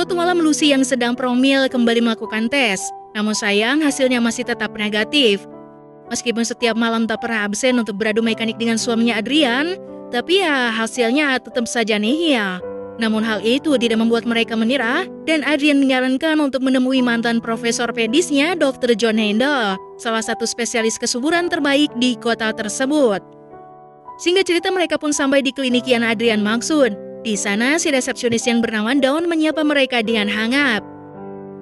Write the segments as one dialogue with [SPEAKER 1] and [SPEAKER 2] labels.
[SPEAKER 1] Suatu malam Lucy yang sedang promil kembali melakukan tes. Namun sayang hasilnya masih tetap negatif. Meskipun setiap malam tak pernah absen untuk beradu mekanik dengan suaminya Adrian, tapi ya hasilnya tetap saja nihil. Namun hal itu tidak membuat mereka menyerah dan Adrian menyarankan untuk menemui mantan profesor pedisnya Dr. John Handel, salah satu spesialis kesuburan terbaik di kota tersebut. Singkat cerita mereka pun sampai di klinik yang Adrian maksud. Di sana si resepsionis yang bernama Dawn menyapa mereka dengan hangat.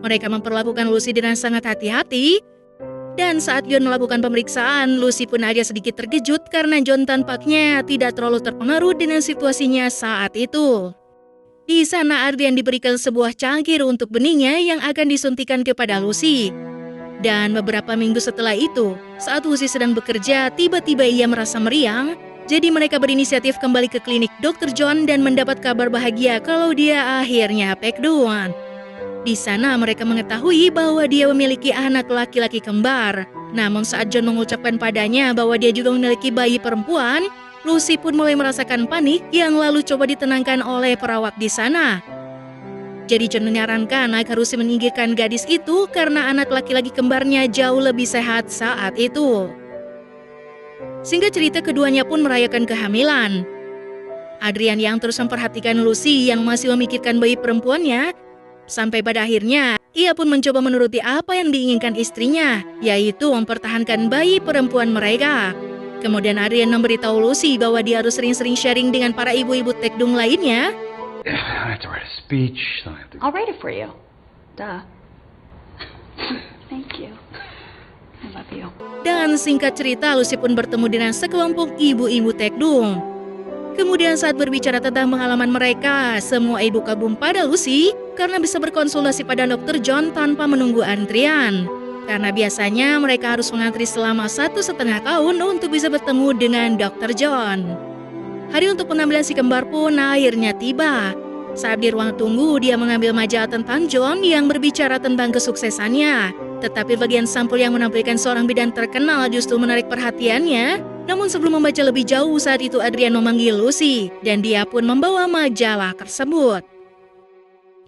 [SPEAKER 1] Mereka memperlakukan Lucy dengan sangat hati-hati. Dan saat John melakukan pemeriksaan, Lucy pun agak sedikit terkejut karena John tampaknya tidak terlalu terpengaruh dengan situasinya saat itu. Di sana Adrian diberikan sebuah cangkir untuk benihnya yang akan disuntikan kepada Lucy. Dan beberapa minggu setelah itu, saat Lucy sedang bekerja, tiba-tiba ia merasa meriang. Jadi mereka berinisiatif kembali ke klinik Dr. John dan mendapat kabar bahagia kalau dia akhirnya pekduan. Di sana mereka mengetahui bahwa dia memiliki anak laki-laki kembar. Namun saat John mengucapkan padanya bahwa dia juga memiliki bayi perempuan, Lucy pun mulai merasakan panik yang lalu coba ditenangkan oleh perawat di sana. Jadi John menyarankan agar Lucy menyingkirkan gadis itu karena anak laki-laki kembarnya jauh lebih sehat saat itu. Singkat cerita keduanya pun merayakan kehamilan. Adrian yang terus memperhatikan Lucy yang masih memikirkan bayi perempuannya, sampai pada akhirnya ia pun mencoba menuruti apa yang diinginkan istrinya, yaitu mempertahankan bayi perempuan mereka. Kemudian Adrian memberitahu Lucy bahwa dia harus sering-sering sharing dengan para ibu-ibu tekdung lainnya.
[SPEAKER 2] I have to write a speech.
[SPEAKER 3] I'll write it for you. Duh. Thank you. I love you.
[SPEAKER 1] Dan singkat cerita, Lucy pun bertemu dengan sekelompok ibu-ibu tekdung. Kemudian saat berbicara tentang pengalaman mereka, semua ibu kagum pada Lucy karena bisa berkonsultasi pada Dr. John tanpa menunggu antrian. Karena biasanya mereka harus mengantri selama 1,5 tahun untuk bisa bertemu dengan Dr. John. Hari untuk pengambilan si kembar pun akhirnya tiba. Saat di ruang tunggu, dia mengambil majalah tentang John yang berbicara tentang kesuksesannya. Tetapi bagian sampul yang menampilkan seorang bidan terkenal justru menarik perhatiannya. Namun sebelum membaca lebih jauh, saat itu Adrian memanggil Lucy dan dia pun membawa majalah tersebut.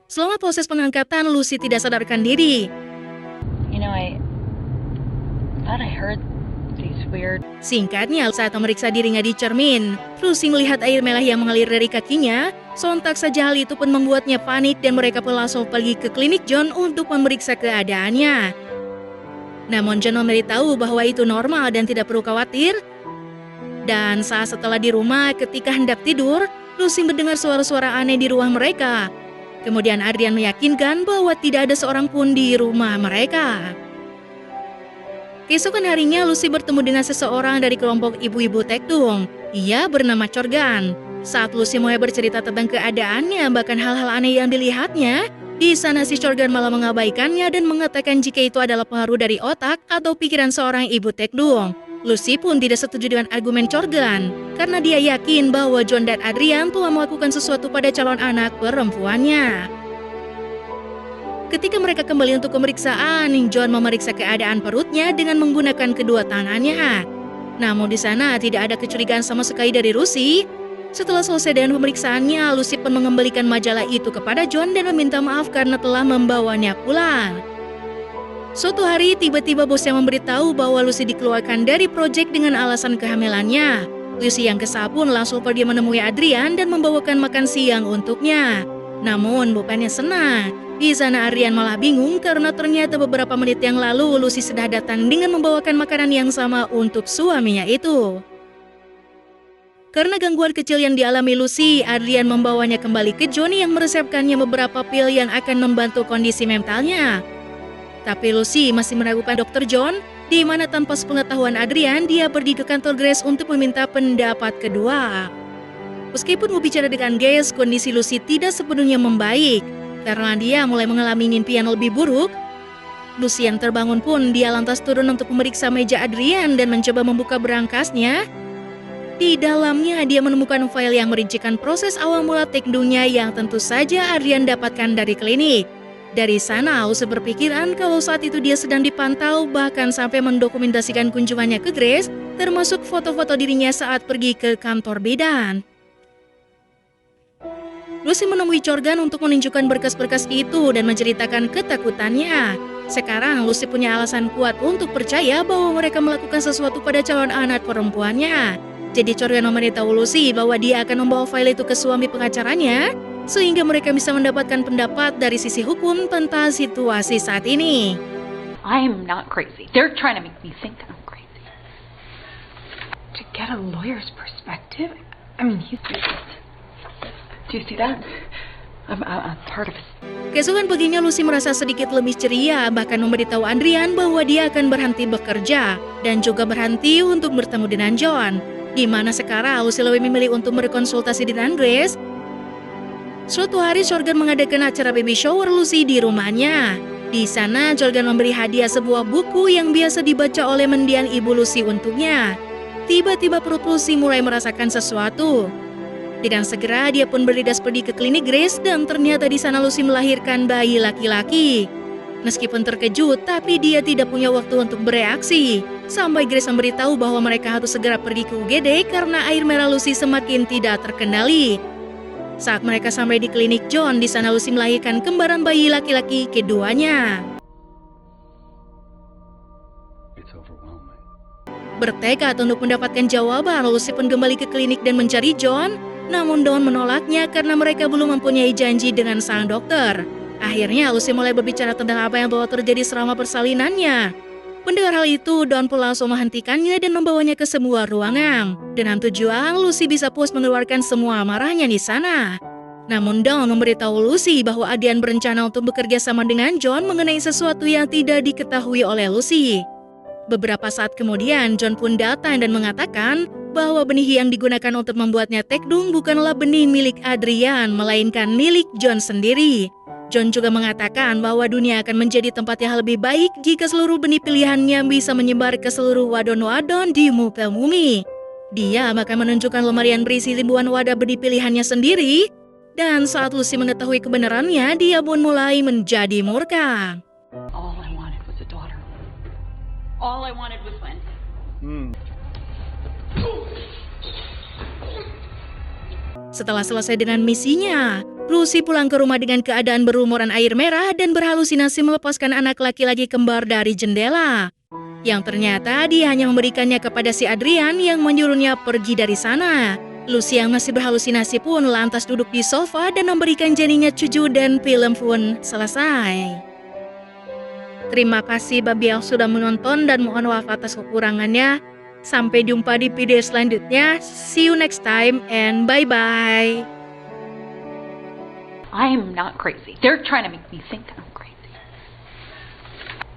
[SPEAKER 1] Selama proses pengangkatan, Lucy tidak sadarkan diri.
[SPEAKER 3] You know, I thought I heard these weird...
[SPEAKER 1] Singkatnya, saat memeriksa dirinya di cermin, Lucy melihat air merah yang mengalir dari kakinya. Sontak saja hal itu pun membuatnya panik dan mereka pun langsung pergi ke klinik John untuk memeriksa keadaannya. Namun John memberitahu bahwa itu normal dan tidak perlu khawatir. Dan saat setelah di rumah, ketika hendak tidur, Lucy mendengar suara-suara aneh di ruang mereka. Kemudian Adrian meyakinkan bahwa tidak ada seorang pun di rumah mereka. Keesokan harinya Lucy bertemu dengan seseorang dari kelompok ibu-ibu tekdung. Ia bernama Corgan. Saat Lucy mulai bercerita tentang keadaannya, bahkan hal-hal aneh yang dilihatnya, di sana si Corgan malah mengabaikannya dan mengatakan jika itu adalah pengaruh dari otak atau pikiran seorang ibu tekdung. Lucy pun tidak setuju dengan argumen Corgan, karena dia yakin bahwa John dan Adrian telah melakukan sesuatu pada calon anak perempuannya. Ketika mereka kembali untuk pemeriksaan, John memeriksa keadaan perutnya dengan menggunakan kedua tangannya. Namun di sana tidak ada kecurigaan sama sekali dari Lucy. Setelah selesai dengan pemeriksaannya, Lucy pun mengembalikan majalah itu kepada John dan meminta maaf karena telah membawanya pulang. Suatu hari, tiba-tiba bosnya memberitahu bahwa Lucy dikeluarkan dari proyek dengan alasan kehamilannya. Lucy yang kesal pun langsung pergi menemui Adrian dan membawakan makan siang untuknya. Namun bukannya senang. Di sana Adrian malah bingung karena ternyata beberapa menit yang lalu Lucy sudah datang dengan membawakan makanan yang sama untuk suaminya itu. Karena gangguan kecil yang dialami Lucy, Adrian membawanya kembali ke John yang meresepkannya beberapa pil yang akan membantu kondisi mentalnya. Tapi Lucy masih meragukan Dr. John, di mana tanpa sepengetahuan Adrian, dia pergi ke kantor Grace untuk meminta pendapat kedua. Meskipun berbicara dengan Grace, kondisi Lucy tidak sepenuhnya membaik, karena dia mulai mengalami mimpi yang lebih buruk. Lucy yang terbangun pun, dia lantas turun untuk memeriksa meja Adrian dan mencoba membuka berangkasnya. Di dalamnya dia menemukan file yang merincikan proses awal mula tekdungnya yang tentu saja Adrian dapatkan dari klinik. Dari sana, Lucy berpikiran kalau saat itu dia sedang dipantau, bahkan sampai mendokumentasikan kunjungannya ke Grace, termasuk foto-foto dirinya saat pergi ke kantor bidan. Lucy menemui Jorgan untuk menunjukkan berkas-berkas itu dan menceritakan ketakutannya. Sekarang Lucy punya alasan kuat untuk percaya bahwa mereka melakukan sesuatu pada calon anak perempuannya. Jadi Jorgan memberitahu Lucy bahwa dia akan membawa file itu ke suami pengacaranya, sehingga mereka bisa mendapatkan pendapat dari sisi hukum tentang situasi saat ini.
[SPEAKER 3] I'm not crazy. They're trying to make me think I'm crazy.
[SPEAKER 4] To get a lawyer's perspective? I mean, he's... Do you see that? I'm part of it.
[SPEAKER 1] Keesokan paginya Lucy merasa sedikit lebih ceria, bahkan memberitahu Adrian bahwa dia akan berhenti bekerja dan juga berhenti untuk bertemu dengan John. Di mana sekarang Lucy lebih memilih untuk berkonsultasi dengan Grace. Suatu hari Jorgan mengadakan acara baby shower Lucy di rumahnya. Di sana Jorgan memberi hadiah sebuah buku yang biasa dibaca oleh mendiang ibu Lucy untuknya. Tiba-tiba perut Lucy mulai merasakan sesuatu. Dengan segera dia pun bergegas pergi ke klinik Grace dan ternyata di sana Lucy melahirkan bayi laki-laki. Meskipun terkejut, tapi dia tidak punya waktu untuk bereaksi. Sampai Grace memberitahu bahwa mereka harus segera pergi ke UGD karena air merah Lucy semakin tidak terkendali. Saat mereka sampai di klinik John, di sana Lucy melahirkan kembaran bayi laki-laki keduanya.
[SPEAKER 2] It's overwhelming.
[SPEAKER 1] Bertekad untuk mendapatkan jawaban, Lucy pun kembali ke klinik dan mencari John. Namun Don menolaknya karena mereka belum mempunyai janji dengan sang dokter. Akhirnya Lucy mulai berbicara tentang apa yang telah terjadi selama persalinannya. Mendengar hal itu, Don pun langsung menghentikannya dan membawanya ke sebuah ruangan. Dengan tujuan Lucy bisa puas mengeluarkan semua amarahnya di sana. Namun Don memberitahu Lucy bahwa Adrian berencana untuk bekerja sama dengan John mengenai sesuatu yang tidak diketahui oleh Lucy. Beberapa saat kemudian, John pun datang dan mengatakan bahwa benih yang digunakan untuk membuatnya tekdung bukanlah benih milik Adrian, melainkan milik John sendiri. John juga mengatakan bahwa dunia akan menjadi tempat yang lebih baik jika seluruh benih pilihannya bisa menyebar ke seluruh wadon-wadon di muka bumi. Dia bahkan menunjukkan lemarian berisi ribuan wadah benih pilihannya sendiri, dan saat Lucy mengetahui kebenarannya, dia pun mulai menjadi murka.
[SPEAKER 3] All I wanted was a daughter. All I wanted was Wendy.
[SPEAKER 1] Setelah selesai dengan misinya, Lucy pulang ke rumah dengan keadaan berlumuran air merah dan berhalusinasi melepaskan anak laki-laki kembar dari jendela. Yang ternyata dia hanya memberikannya kepada si Adrian yang menyuruhnya pergi dari sana. Lucy yang masih berhalusinasi pun lantas duduk di sofa dan memberikan janinnya cucu dan film pun selesai. Terima kasih bagi yang sudah menonton dan mohon maaf atas kekurangannya. Sampai jumpa di video selanjutnya. See you next time and bye-bye.
[SPEAKER 3] I'm not crazy. They're trying to make me think I'm crazy.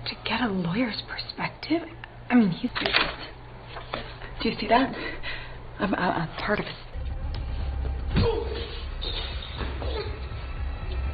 [SPEAKER 4] To get a lawyer's perspective? I mean, he's... Do you see that? I'm part of it.